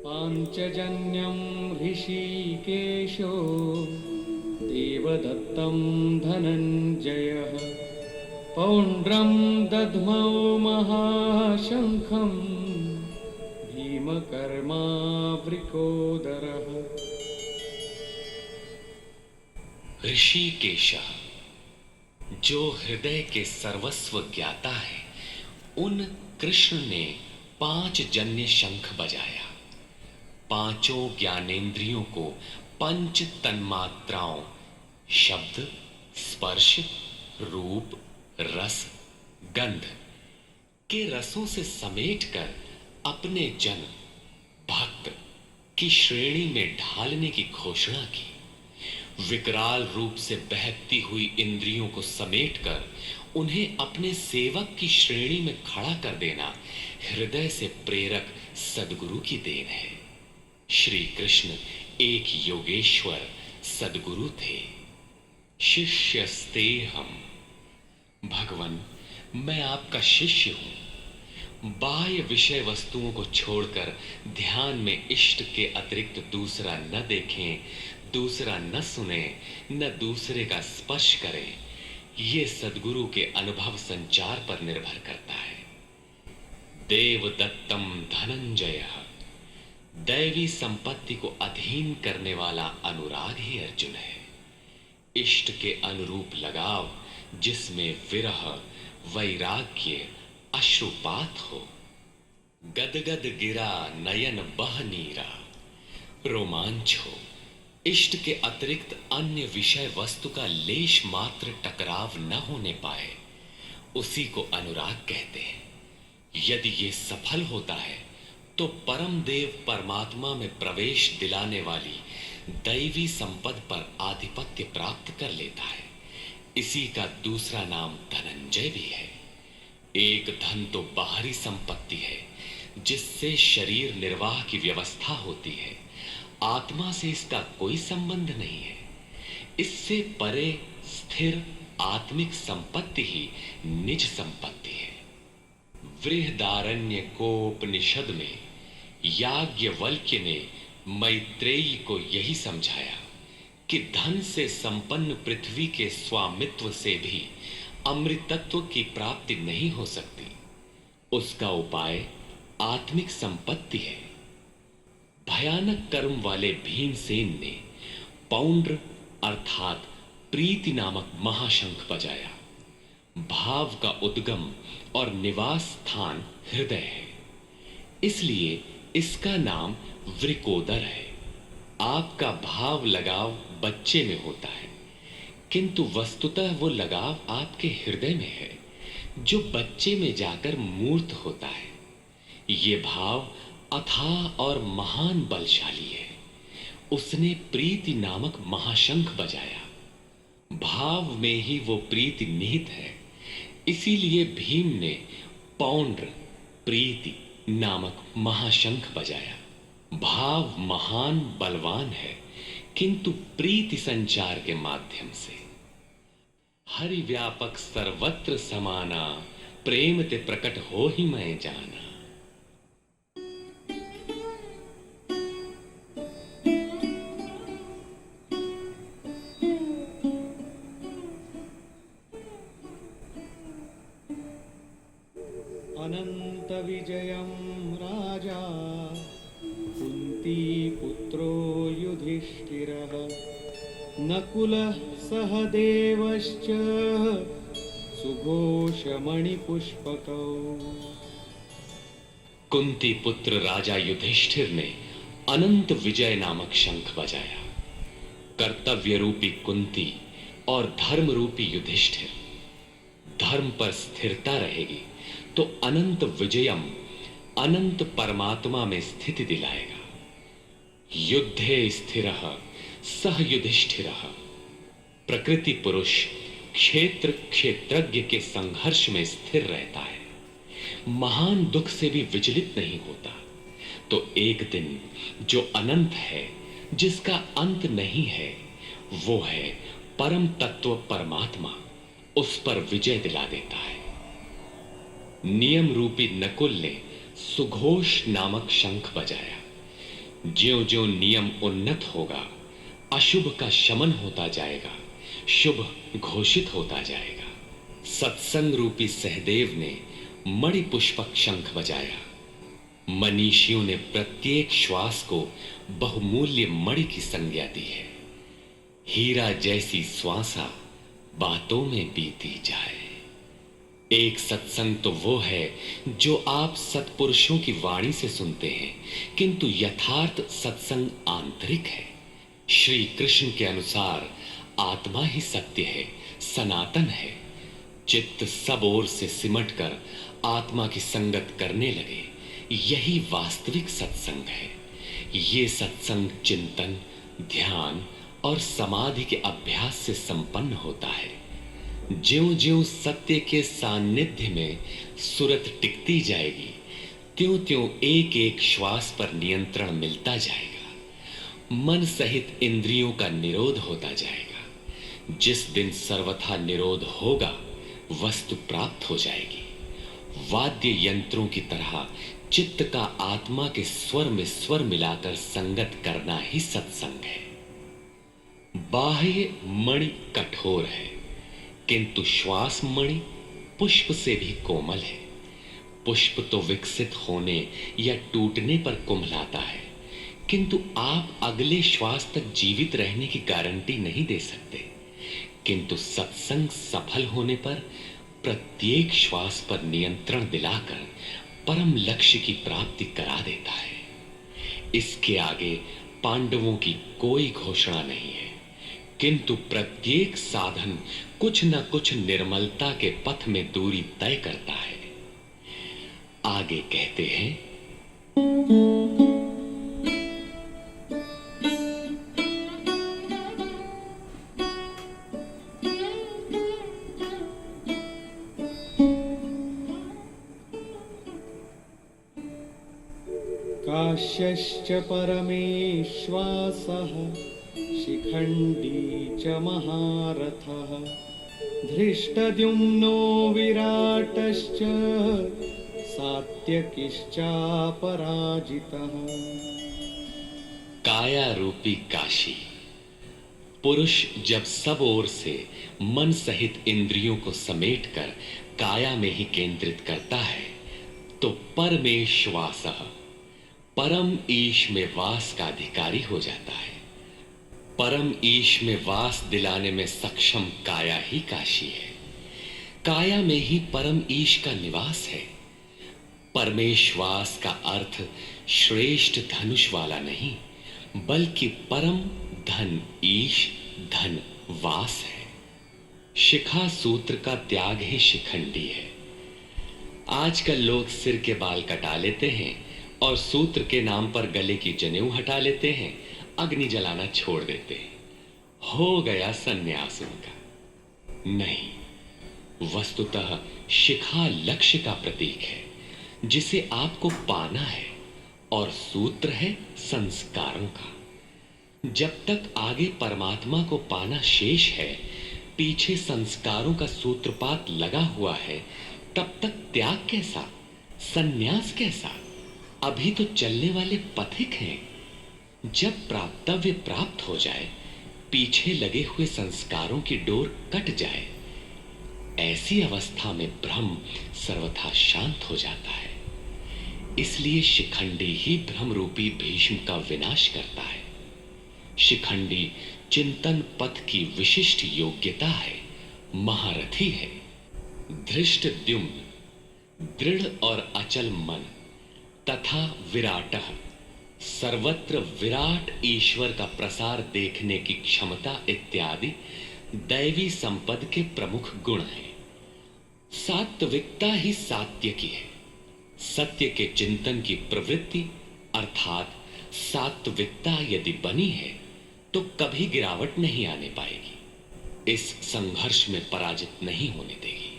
पाञ्चजन्यं ऋषिकेशो देवदत्तं धनञ्जयः पौण्ड्रं दध्मौ महाशङ्खं भीमकर्मावृकोदरः। ऋषिकेश, जो हृदय के सर्वस्व ज्ञाता है, उन कृष्ण ने 5 जन्य शंख बजाया। पांचों ज्ञानेंद्रियों को पंच तन्मात्राओं शब्द, स्पर्श, रूप, रस, गंध के रसों से समेटकर अपने जन भक्त की श्रेणी में ढालने की घोषणा की। विकराल रूप से बहकती हुई इंद्रियों को समेटकर उन्हें अपने सेवक की श्रेणी में खड़ा कर देना हृदय से प्रेरक सद्गुरु की देन है। श्री कृष्ण एक योगेश्वर सद्गुरु थे। शिष्यस्तेहम्, भगवन मैं आपका शिष्य हूं। बाह्य विषय वस्तुओं को छोड़कर ध्यान में इष्ट के अतिरिक्त दूसरा न देखें, दूसरा न सुने, न दूसरे का स्पर्श करें। ये सद्गुरु के अनुभव संचार पर निर्भर करता है। देवदत्तम धनंजयः, दैवी संपत्ति को अधीन करने वाला अनुराग ही अर्जुन है। इष्ट के अनुरूप लगाव जिसमें विरह, वैराग्य, अश्रुपात हो। गदगद गिरा नयन बह नीरा, रोमांच हो। इष्ट के अतिरिक्त अन्य विषय वस्तु का लेश मात्र टकराव न होने पाए, उसी को अनुराग कहते हैं। यदि ये सफल होता है तो परम देव परमात्मा में प्रवेश दिलाने वाली दैवी संपद पर आधिपत्य प्राप्त कर लेता है। इसी का दूसरा नाम धनंजय भी है। एक धन तो बाहरी संपत्ति है जिससे शरीर निर्वाह की व्यवस्था होती है। आत्मा से इसका कोई संबंध नहीं है। इससे परे स्थिर आत्मिक संपत्ति ही निज संपत्ति है। बृहदारण्य कोपनिषद में याज्ञवल्क्य ने मैत्रेयी को यही समझाया कि धन से संपन्न पृथ्वी के स्वामित्व से भी अमृतत्व की प्राप्ति नहीं हो सकती। उसका उपाय आत्मिक संपत्ति है। भयानक कर्म वाले भीमसेन ने पौंड्र अर्थात प्रीति नामक महाशंख बजाया। भाव का उद्गम और निवास स्थान हृदय है, इसलिए इसका नाम वृकोदर है। आपका भाव लगाव बच्चे में होता है, किंतु वस्तुतः वो लगाव आपके हृदय में है जो बच्चे में जाकर मूर्त होता है। ये भाव अथाह और महान बलशाली है। उसने प्रीति नामक महाशंख बजाया। भाव में ही वो प्रीति निहित है, इसीलिए भीम ने पौंड्र प्रीति नामक महाशंख बजाया। भाव महान बलवान है, किंतु प्रीति संचार के माध्यम से। हरि व्यापक सर्वत्र समाना, प्रेम ते प्रकट हो ही मैं जाना। अनंत विजयं राजा कुंती पुत्रो युधिष्ठिरः नकुलः सहदेवश्च सुघोषमणिपुष्पकौ। कुंती पुत्र राजा युधिष्ठिर ने अनंत विजय नामक शंख बजाया। कर्तव्य रूपी कुंती और धर्म रूपी युधिष्ठिर। धर्म पर स्थिरता रहेगी तो अनंत विजयम अनंत परमात्मा में स्थिति दिलाएगा। युद्धे स्थिरः सह युधिष्ठिरः। प्रकृति पुरुष क्षेत्र क्षेत्रज्ञ के संघर्ष में स्थिर रहता है, महान दुख से भी विचलित नहीं होता। तो एक दिन जो अनंत है, जिसका अंत नहीं है, वो है परम तत्व परमात्मा, उस पर विजय दिला देता है। नियम रूपी नकुल ने सुघोष नामक शंख बजाया। ज्यों-ज्यों नियम उन्नत होगा, अशुभ का शमन होता जाएगा, शुभ घोषित होता जाएगा। सत्संग रूपी सहदेव ने मणि पुष्पक शंख बजाया। मनीषियों ने प्रत्येक श्वास को बहुमूल्य मणि की संज्ञा दी है। हीरा जैसी श्वासा बातों में बीती जाए। एक सत्संग तो वो है जो आप सत्पुरुषों की वाणी से सुनते हैं, किंतु यथार्थ सत्संग आंतरिक है। श्री कृष्ण के अनुसार आत्मा ही सत्य है, सनातन है। चित्त सब ओर से सिमटकर आत्मा की संगत करने लगे, यही वास्तविक सत्संग है। ये सत्संग चिंतन, ध्यान और समाधि के अभ्यास से संपन्न होता है। ज्यों-ज्यों सत्य के सान्निध्य में सुरत टिकती जाएगी, त्यों-त्यों एक-एक श्वास पर नियंत्रण मिलता जाएगा। मन सहित इंद्रियों का निरोध होता जाएगा। जिस दिन सर्वथा निरोध होगा, वस्तु प्राप्त हो जाएगी। वाद्य यंत्रों की तरह चित्त का आत्मा के स्वर में स्वर मिलाकर संगत करना ही सत्संग है। बाह्य मणि कठोर है, किंतु श्वास मणि पुष्प से भी कोमल है। पुष्प तो विकसित होने या टूटने पर कुम्हलाता है, किंतु आप अगले श्वास तक जीवित रहने की गारंटी नहीं दे सकते। किंतु सत्संग सफल होने पर प्रत्येक श्वास पर नियंत्रण दिलाकर परम लक्ष्य की प्राप्ति करा देता है। इसके आगे पांडवों की कोई घोषणा नहीं है, किंतु प्रत्येक साधन कुछ न कुछ निर्मलता के पथ में दूरी तय करता है। आगे कहते हैं, काश्यश्च परमेश्वासः शिखण्डी च महारथः धृष्टद्युम्नो विराटश्च सात्यकिश्चापराजितः। काया रूपी काशी। पुरुष जब सब ओर से मन सहित इंद्रियों को समेटकर काया में ही केंद्रित करता है, तो परमेश्वासः परम ईश में वास का अधिकारी हो जाता है। परम ईश में वास दिलाने में सक्षम काया ही काशी है। काया में ही परम ईश का निवास है। परमेश्वास का अर्थ श्रेष्ठ धनुष वाला नहीं, बल्कि परम धन ईश धन वास है। शिखा सूत्र का त्याग ही शिखंडी है। आजकल लोग सिर के बाल कटा लेते हैं और सूत्र के नाम पर गले की जनेऊ हटा लेते हैं, अग्नि जलाना छोड़ देते हैं। हो गया सन्यास उनका। नहीं, वस्तुतः शिखा लक्ष्य का प्रतीक है जिसे आपको पाना है, और सूत्र है संस्कारों का। जब तक आगे परमात्मा को पाना शेष है, पीछे संस्कारों का सूत्रपात लगा हुआ है, तब तक त्याग कैसा, सन्यास कैसा? अभी तो चलने वाले पथिक हैं। जब प्राप्तव्य प्राप्त हो जाए, पीछे लगे हुए संस्कारों की डोर कट जाए, ऐसी अवस्था में ब्रह्म सर्वथा शांत हो जाता है। इसलिए शिखंडी ही ब्रह्म रूपी भीष्म का विनाश करता है। शिखंडी चिंतन पथ की विशिष्ट योग्यता है, महारथी है। धृष्टद्युम्न दृढ़ और अचल मन तथा विराटः सर्वत्र विराट ईश्वर का प्रसार देखने की क्षमता इत्यादि दैवी संपद के प्रमुख गुण हैं। सात्विकता ही सात्यकी है। सत्य के चिंतन की प्रवृत्ति अर्थात सात्विकता यदि बनी है तो कभी गिरावट नहीं आने पाएगी। इस संघर्ष में पराजित नहीं होने देगी।